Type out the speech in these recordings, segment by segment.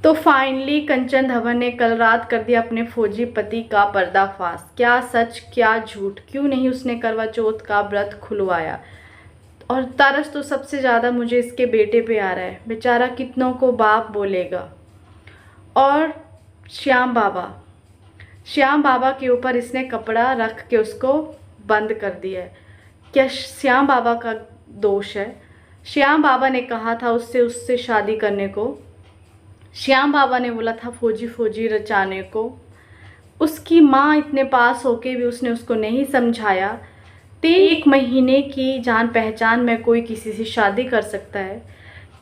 तो फाइनली कंचन धवन ने कल रात कर दिया अपने फौजी पति का पर्दाफाश। क्या सच क्या झूठ, क्यों नहीं उसने करवा चौथ का व्रत खुलवाया। और तरस तो सबसे ज़्यादा मुझे इसके बेटे पे आ रहा है, बेचारा कितनों को बाप बोलेगा। और श्याम बाबा के ऊपर इसने कपड़ा रख के उसको बंद कर दिया है। क्या श्याम बाबा का दोष है? श्याम बाबा ने कहा था उससे शादी करने को। श्याम बाबा ने बोला था फौजी फौजी रचाने को। उसकी माँ इतने पास होके भी उसने उसको नहीं समझाया। 1 महीने की जान पहचान में कोई किसी से शादी कर सकता है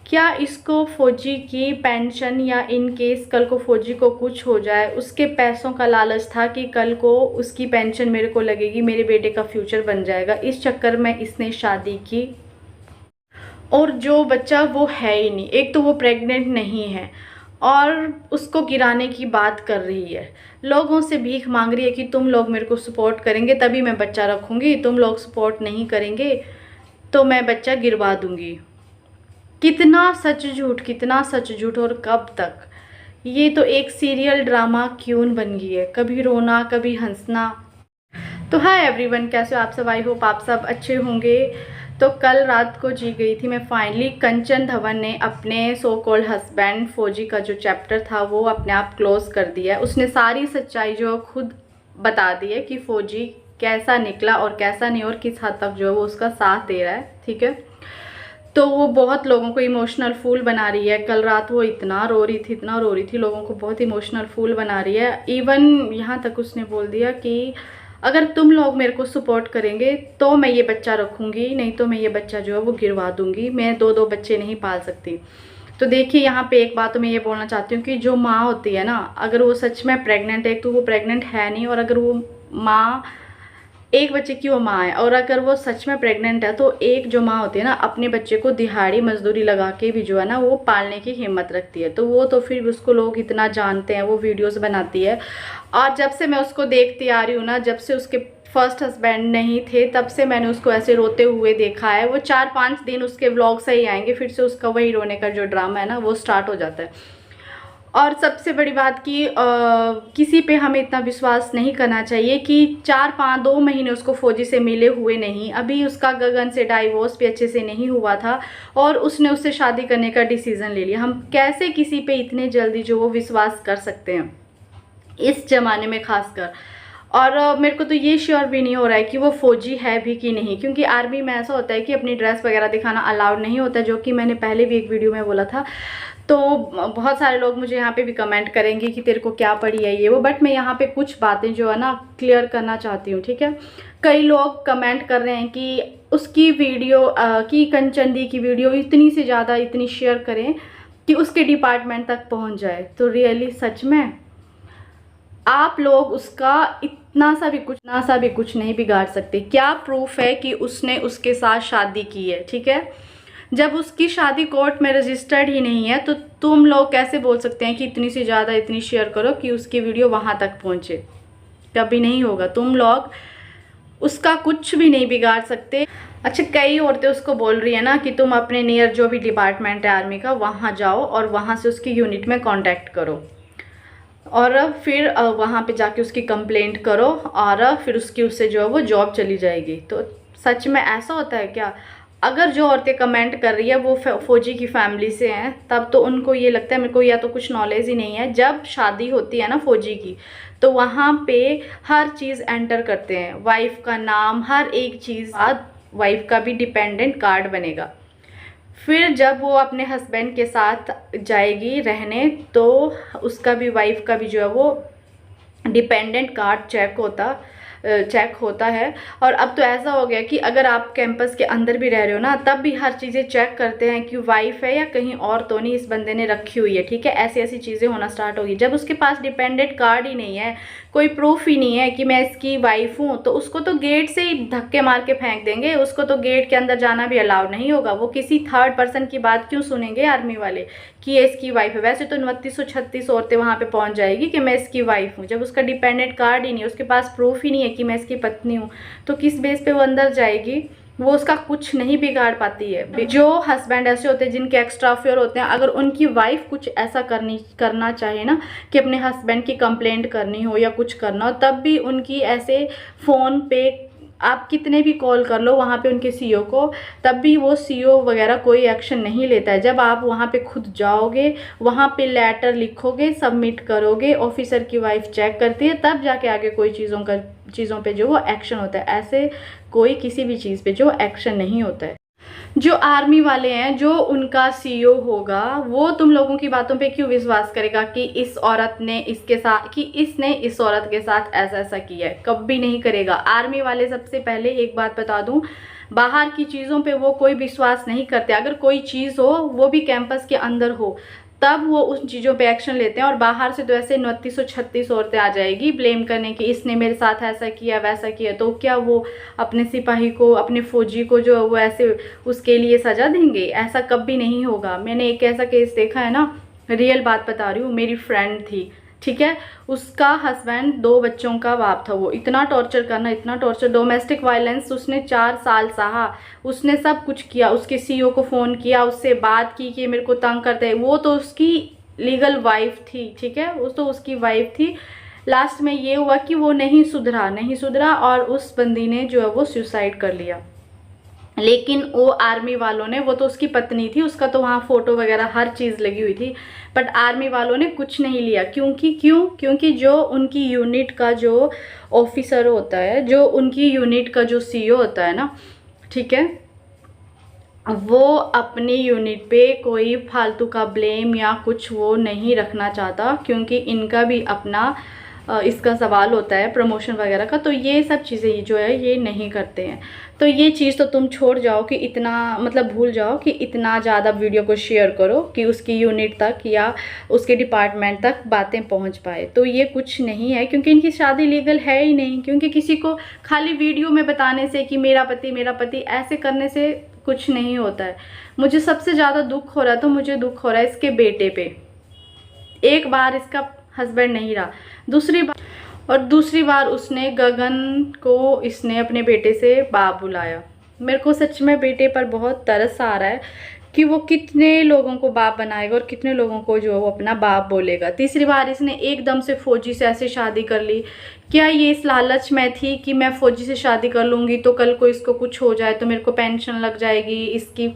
क्या? इसको फौजी की पेंशन या इन केस कल को फौजी को कुछ हो जाए, उसके पैसों का लालच था कि कल को उसकी पेंशन मेरे को लगेगी, मेरे बेटे का फ्यूचर बन जाएगा। इस चक्कर में इसने शादी की। और जो बच्चा वो है ही नहीं, एक तो वो प्रेग्नेंट नहीं है और उसको गिराने की बात कर रही है, लोगों से भीख मांग रही है कि तुम लोग मेरे को सपोर्ट करेंगे तभी मैं बच्चा रखूँगी, तुम लोग सपोर्ट नहीं करेंगे तो मैं बच्चा गिरवा दूँगी। कितना सच झूठ, कितना सच झूठ, और कब तक? ये तो एक सीरियल ड्रामा क्यून बन गई है, कभी रोना कभी हंसना। तो हाय एवरीवन, कैसे हो आप सब? आई होप आप सब अच्छे होंगे। तो कल रात को जी गई थी मैं फाइनली। कंचन धवन ने अपने सो कॉल्ड हस्बैंड फौजी का जो चैप्टर था वो अपने आप क्लोज कर दिया है। उसने सारी सच्चाई जो खुद बता दी है कि फौजी कैसा निकला और कैसा नहीं, और किस हद तक जो है वो उसका साथ दे रहा है, ठीक है। तो वो बहुत लोगों को इमोशनल फूल बना रही है। कल रात वो इतना रो रही थी, लोगों को बहुत इमोशनल फूल बना रही है। इवन यहाँ तक उसने बोल दिया कि अगर तुम लोग मेरे को सपोर्ट करेंगे तो मैं ये बच्चा रखूँगी, नहीं तो मैं ये बच्चा जो है वो गिरवा दूँगी। मैं 2-2 बच्चे नहीं पाल सकती। तो देखिए यहाँ पे एक बात तो मैं ये बोलना चाहती हूँ कि जो माँ होती है ना, अगर वो सच में प्रेग्नेंट है, तो वो प्रेग्नेंट है नहीं, और अगर वो माँ एक बच्चे की वो माँ है, और अगर वो सच में प्रेग्नेंट है तो एक जो माँ होती है ना, अपने बच्चे को दिहाड़ी मजदूरी लगा के भी जो है ना वो पालने की हिम्मत रखती है। तो वो तो फिर उसको लोग इतना जानते हैं, वो वीडियोस बनाती है। और जब से मैं उसको देखती आ रही हूँ ना, जब से उसके फर्स्ट हस्बैंड नहीं थे तब से मैंने उसको ऐसे रोते हुए देखा है। वो 4-5 दिन उसके व्लॉग सही आएंगे, फिर से उसका वही रोने का जो ड्रामा है ना वो स्टार्ट हो जाता है। और सबसे बड़ी बात कि किसी पे हमें इतना विश्वास नहीं करना चाहिए कि 4-5-2 महीने उसको फौजी से मिले हुए नहीं, अभी उसका गगन से डाइवोर्स भी अच्छे से नहीं हुआ था और उसने उससे शादी करने का डिसीज़न ले लिया। हम कैसे किसी पे इतने जल्दी जो वो विश्वास कर सकते हैं इस ज़माने में खासकर। और मेरे को तो ये श्योर भी नहीं हो रहा है कि वो फौजी है भी कि नहीं, क्योंकि आर्मी में ऐसा होता है कि अपनी ड्रेस वगैरह दिखाना अलाउड नहीं होता, जो कि मैंने पहले भी एक वीडियो में बोला था। तो बहुत सारे लोग मुझे यहाँ पे भी कमेंट करेंगे कि तेरे को क्या पड़ी है ये वो, बट मैं यहाँ पे कुछ बातें जो है ना क्लियर करना चाहती हूँ, ठीक है। कई लोग कमेंट कर रहे हैं कि उसकी वीडियो की कंचन दी की वीडियो इतनी से ज़्यादा इतनी शेयर करें कि उसके डिपार्टमेंट तक पहुँच जाए। तो रियली सच में आप लोग उसका इतना सा भी कुछ नहीं बिगाड़ सकते। क्या प्रूफ है कि उसने उसके साथ शादी की है, ठीक है। जब उसकी शादी कोर्ट में रजिस्टर्ड ही नहीं है तो तुम लोग कैसे बोल सकते हैं कि इतनी से ज़्यादा इतनी शेयर करो कि उसकी वीडियो वहाँ तक पहुँचे? कभी नहीं होगा। तुम लोग उसका कुछ भी नहीं बिगाड़ सकते। अच्छा, कई औरतें उसको बोल रही है ना कि तुम अपने नियर जो भी डिपार्टमेंट है आर्मी का वहाँ जाओ और वहाँ से उसकी यूनिट में कॉन्टैक्ट करो और फिर वहाँ पे जाके उसकी कंप्लेंट करो और फिर उससे जो है वो जॉब चली जाएगी। तो सच में ऐसा होता है क्या? अगर जो औरतें कमेंट कर रही है वो फौजी की फैमिली से हैं, तब तो उनको ये लगता है मेरे को या तो कुछ नॉलेज ही नहीं है। जब शादी होती है ना फौजी की, तो वहाँ पे हर चीज़ एंटर करते हैं, वाइफ का नाम, हर एक चीज़, बाद वाइफ का भी डिपेंडेंट कार्ड बनेगा। फिर जब वो अपने हस्बैंड के साथ जाएगी रहने तो उसका भी, वाइफ का भी जो है वो डिपेंडेंट कार्ड चेक होता है। और अब तो ऐसा हो गया कि अगर आप कैंपस के अंदर भी रह रहे हो ना, तब भी हर चीज़ें चेक करते हैं कि वाइफ है या कहीं और तो नहीं इस बंदे ने रखी हुई है, ठीक है। ऐसी ऐसी चीज़ें होना स्टार्ट होगी। जब उसके पास डिपेंडेंट कार्ड ही नहीं है, कोई प्रूफ ही नहीं है कि मैं इसकी वाइफ हूँ, तो उसको तो गेट से ही धक्के मार के फेंक देंगे। उसको तो गेट के अंदर जाना भी अलाउड नहीं होगा। वो किसी थर्ड पर्सन की बात क्यों सुनेंगे आर्मी वाले कि ये इसकी वाइफ है? वैसे तो 2936 औरतें वहाँ पे पहुँच जाएगी कि मैं इसकी वाइफ हूँ। जब उसका डिपेंडेंट कार्ड ही नहीं है, उसके पास प्रूफ ही नहीं है कि मैं इसकी पत्नी हूँ, तो किस बेस पे वो अंदर जाएगी? वो उसका कुछ नहीं बिगाड़ पाती है। जो हस्बैंड ऐसे होते हैं जिनके एक्स्ट्रा अफेयर होते हैं, अगर उनकी वाइफ कुछ ऐसा करना चाहे ना कि अपने हस्बैंड की कंप्लेंट करनी हो या कुछ करना हो, तब भी उनकी ऐसे फ़ोन पे आप कितने भी कॉल कर लो वहाँ पे उनके सीईओ को, तब भी वो सीईओ वगैरह कोई एक्शन नहीं लेता है। जब आप वहाँ पे खुद जाओगे, वहाँ पे लेटर लिखोगे, सबमिट करोगे, ऑफिसर की वाइफ चेक करती है, तब जाके आगे कोई चीज़ों पे जो वो एक्शन होता है। ऐसे कोई किसी भी चीज़ पे जो एक्शन नहीं होता है। जो आर्मी वाले हैं, जो उनका सीईओ होगा, वो तुम लोगों की बातों पे क्यों विश्वास करेगा कि इस औरत ने इसके साथ, कि इसने इस औरत के साथ ऐसा ऐसा किया है? कभी नहीं करेगा। आर्मी वाले, सबसे पहले एक बात बता दूं, बाहर की चीज़ों पे वो कोई विश्वास नहीं करते। अगर कोई चीज़ हो, वो भी कैंपस के अंदर हो, तब वो उन चीज़ों पे एक्शन लेते हैं। और बाहर से तो ऐसे 2936 औरतें आ जाएगी ब्लेम करने की, इसने मेरे साथ ऐसा किया वैसा किया, तो क्या वो अपने सिपाही को, अपने फौजी को जो वो ऐसे उसके लिए सजा देंगे? ऐसा कभी नहीं होगा। मैंने एक ऐसा केस देखा है ना, रियल बात बता रही हूँ, मेरी फ्रेंड थी, ठीक है, उसका हस्बैंड 2 बच्चों का बाप था। वो इतना टॉर्चर करना, इतना टॉर्चर, डोमेस्टिक वायलेंस उसने 4 साल सहा। उसने सब कुछ किया, उसके सीईओ को फ़ोन किया, उससे बात की कि मेरे को तंग करते हैं। वो तो उसकी लीगल वाइफ थी, ठीक है, वो तो उसकी वाइफ थी। लास्ट में ये हुआ कि वो नहीं सुधरा और उस बंदी ने जो है वो सुसाइड कर लिया। लेकिन वो आर्मी वालों ने, वो तो उसकी पत्नी थी, उसका तो वहाँ फ़ोटो वगैरह हर चीज़ लगी हुई थी, बट आर्मी वालों ने कुछ नहीं लिया। क्योंकि जो उनकी यूनिट का जो ऑफिसर होता है, जो उनकी यूनिट का जो सीईओ होता है ना, ठीक है, वो अपनी यूनिट पे कोई फालतू का ब्लेम या कुछ वो नहीं रखना चाहता, क्योंकि इनका भी अपना इसका सवाल होता है प्रमोशन वगैरह का। तो ये सब चीज़ें जो है ये नहीं करते हैं। तो ये चीज़ तो तुम छोड़ जाओ कि इतना, मतलब भूल जाओ कि इतना ज़्यादा वीडियो को शेयर करो कि उसकी यूनिट तक या उसके डिपार्टमेंट तक बातें पहुंच पाए। तो ये कुछ नहीं है, क्योंकि इनकी शादी लीगल है ही नहीं। क्योंकि किसी को खाली वीडियो में बताने से कि मेरा पति ऐसे करने से कुछ नहीं होता है। मुझे सबसे ज़्यादा दुख हो रहा है, तो मुझे दुख हो रहा है इसके बेटे पे। एक बार इसका हस्बैंड नहीं रहा, दूसरी बार उसने गगन को, इसने अपने बेटे से बाप बुलाया। मेरे को सच में बेटे पर बहुत तरस आ रहा है कि वो कितने लोगों को बाप बनाएगा और कितने लोगों को जो वो अपना बाप बोलेगा। तीसरी बार इसने एकदम से फौजी से ऐसे शादी कर ली। क्या ये इस लालच में थी कि मैं फौजी से शादी कर लूँगी तो कल को इसको कुछ हो जाए तो मेरे को पेंशन लग जाएगी,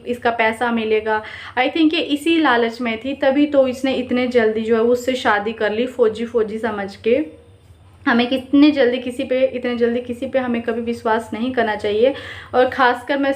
इसका पैसा मिलेगा? आई थिंक ये इसी लालच में थी, तभी तो इसने इतने जल्दी जो है उससे शादी कर ली, फौजी समझ के। हमें इतने जल्दी किसी पे हमें कभी विश्वास नहीं करना चाहिए। और ख़ासकर मैं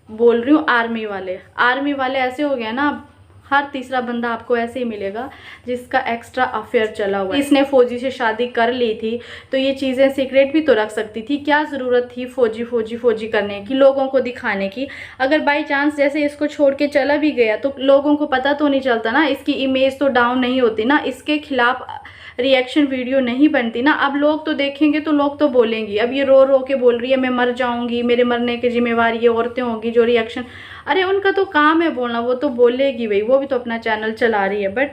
बोल रही हूँ आर्मी वाले ऐसे हो गया ना, हर तीसरा बंदा आपको ऐसे ही मिलेगा जिसका एक्स्ट्रा अफेयर चला हुआ है। इसने फौजी से शादी कर ली थी तो ये चीज़ें सीक्रेट भी तो रख सकती थी। क्या ज़रूरत थी फौजी करने की, लोगों को दिखाने की? अगर बाई चांस जैसे इसको छोड़ के चला भी गया तो लोगों को पता तो नहीं चलता ना, इसकी इमेज तो डाउन नहीं होती ना, इसके खिलाफ रिएक्शन वीडियो नहीं बनती ना। अब लोग तो देखेंगे तो लोग तो बोलेंगी। अब ये रो के बोल रही है मैं मर जाऊंगी, मेरे मरने की जिम्मेवारी ये औरतें होंगी जो रिएक्शन, अरे उनका तो काम है बोलना, वो तो बोलेगी भाई, वो भी तो अपना चैनल चला रही है। बट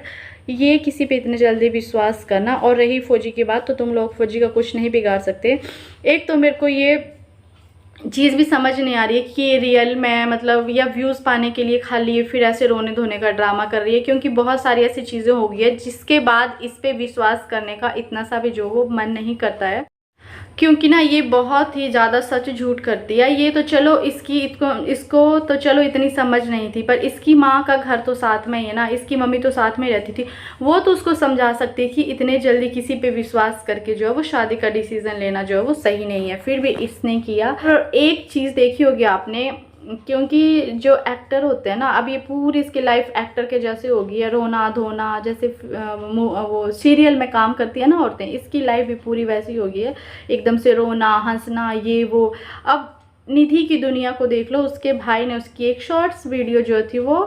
ये किसी पे इतने जल्दी विश्वास करना। और रही फौजी की बात, तो तुम लोग फौजी का कुछ नहीं बिगाड़ सकते। एक तो मेरे को ये चीज़ भी समझ नहीं आ रही है कि ये रियल में, मतलब, या व्यूज़ पाने के लिए खाली ये फिर ऐसे रोने धोने का ड्रामा कर रही है। क्योंकि बहुत सारी ऐसी चीज़ें हो गई है जिसके बाद इस पे विश्वास करने का इतना सा भी जो वो मन नहीं करता है। क्योंकि ना ये बहुत ही ज़्यादा सच झूठ करती है। ये तो चलो इसको तो चलो इतनी समझ नहीं थी, पर इसकी माँ का घर तो साथ में ही है ना, इसकी मम्मी तो साथ में ही रहती थी, वो तो उसको समझा सकती थी। इतने जल्दी किसी पे विश्वास करके जो है वो शादी का डिसीज़न लेना जो है वो सही नहीं है, फिर भी इसने किया। और एक चीज़ देखी होगी आपने, क्योंकि जो एक्टर होते हैं ना, अब ये पूरी इसकी लाइफ एक्टर के जैसे होगी है, रोना धोना, जैसे वो सीरियल में काम करती है ना औरतें, इसकी लाइफ भी पूरी वैसी होगी है, एकदम से रोना हंसना ये वो। अब निधि की दुनिया को देख लो, उसके भाई ने उसकी एक शॉर्ट्स वीडियो जो थी वो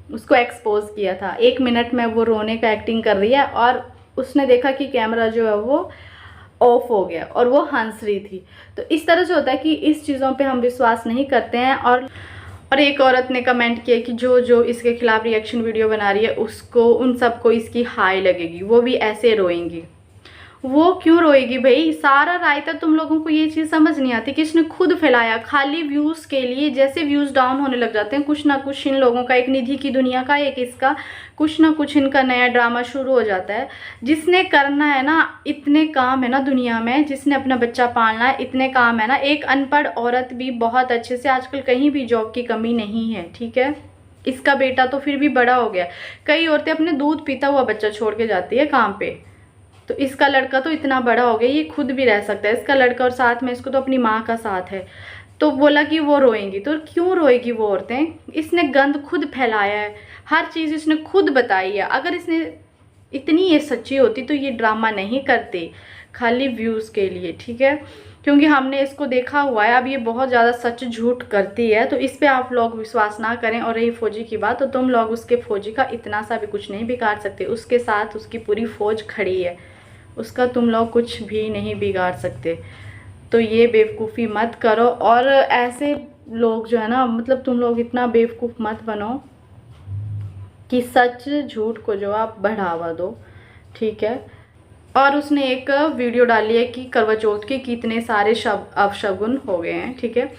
उसको एक्सपोज किया था। 1 मिनट में वो रोने का एक्टिंग कर रही है और उसने देखा कि कैमरा जो है वो ऑफ हो गया और वो हंस रही थी। तो इस तरह से होता है कि इस चीज़ों पे हम विश्वास नहीं करते हैं। और एक औरत ने कमेंट किया कि जो इसके खिलाफ रिएक्शन वीडियो बना रही है उसको, उन सबको इसकी हाई लगेगी, वो भी ऐसे रोएंगी। वो क्यों रोएगी भाई? सारा रायता तुम लोगों को ये चीज़ समझ नहीं आती कि इसने खुद फैलाया खाली व्यूज़ के लिए। जैसे व्यूज़ डाउन होने लग जाते हैं, कुछ ना कुछ इन लोगों का, एक निधि की दुनिया का, एक इसका, कुछ ना कुछ इनका नया ड्रामा शुरू हो जाता है। जिसने करना है ना, इतने काम है ना दुनिया में, जिसने अपना बच्चा पालना है, इतने काम है ना। एक अनपढ़ औरत भी बहुत अच्छे से, आजकल कहीं भी जॉब की कमी नहीं है, ठीक है। इसका बेटा तो फिर भी बड़ा हो गया। कई औरतें अपने दूध पीता हुआ बच्चा छोड़ के जाती है काम पे, तो इसका लड़का तो इतना बड़ा हो गया, ये खुद भी रह सकता है, इसका लड़का, और साथ में इसको तो अपनी माँ का साथ है। तो बोला कि वो रोएंगी, तो क्यों रोएगी वो औरतें? इसने गंद खुद फैलाया है, हर चीज़ इसने खुद बताई है। अगर इसने इतनी ये सच्ची होती तो ये ड्रामा नहीं करती खाली व्यूज़ के लिए, ठीक है। क्योंकि हमने इसको देखा हुआ है, अब ये बहुत ज़्यादा सच झूठ करती है, तो इस पे आप लोग विश्वास ना करें। और रही फौजी की बात, तो तुम लोग उसके फौजी का इतना सा भी कुछ नहीं बिगाड़ सकते। उसके साथ उसकी पूरी फौज खड़ी है, उसका तुम लोग कुछ भी नहीं बिगाड़ सकते। तो ये बेवकूफ़ी मत करो। और ऐसे लोग जो है ना, मतलब तुम लोग इतना बेवकूफ़ मत बनो कि सच झूठ को जो आप बढ़ावा दो, ठीक है। और उसने एक वीडियो डाली है कि करवा चौथ के कितने सारे अपशगुन हो गए हैं, ठीक है।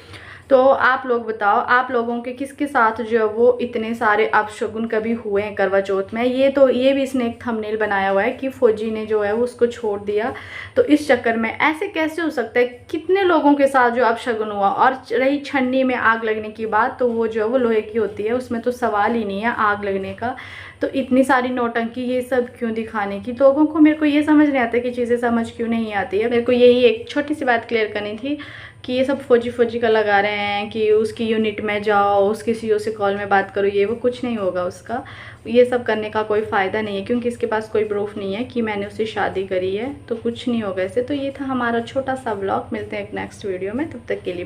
तो आप लोग बताओ, आप लोगों के किसके साथ जो है वो इतने सारे अपशगुन कभी हुए हैं करवा चौथ में? ये भी इसने एक थंबनेल बनाया हुआ है कि फौजी ने जो है वो उसको छोड़ दिया, तो इस चक्कर में ऐसे कैसे हो सकता है? कितने लोगों के साथ जो अपशगुन हुआ। और रही छन्नी में आग लगने की बात, तो वो जो है वो लोहे की होती है, उसमें तो सवाल ही नहीं है आग लगने का। तो इतनी सारी नौटंकी ये सब क्यों दिखाने की लोगों को? मेरे को ये समझ नहीं आता कि चीज़ें समझ क्यों नहीं आती है। मेरे को यही एक छोटी सी बात क्लियर करनी थी कि ये सब फौजी का लगा रहे हैं कि उसकी यूनिट में जाओ, उसके सीईओ से कॉल में बात करो, ये वो कुछ नहीं होगा उसका। ये सब करने का कोई फ़ायदा नहीं है, क्योंकि इसके पास कोई प्रूफ नहीं है कि मैंने उससे शादी करी है, तो कुछ नहीं होगा इससे। तो ये था हमारा छोटा सा व्लॉग। मिलते हैं एक नेक्स्ट वीडियो में, तब तक के लिए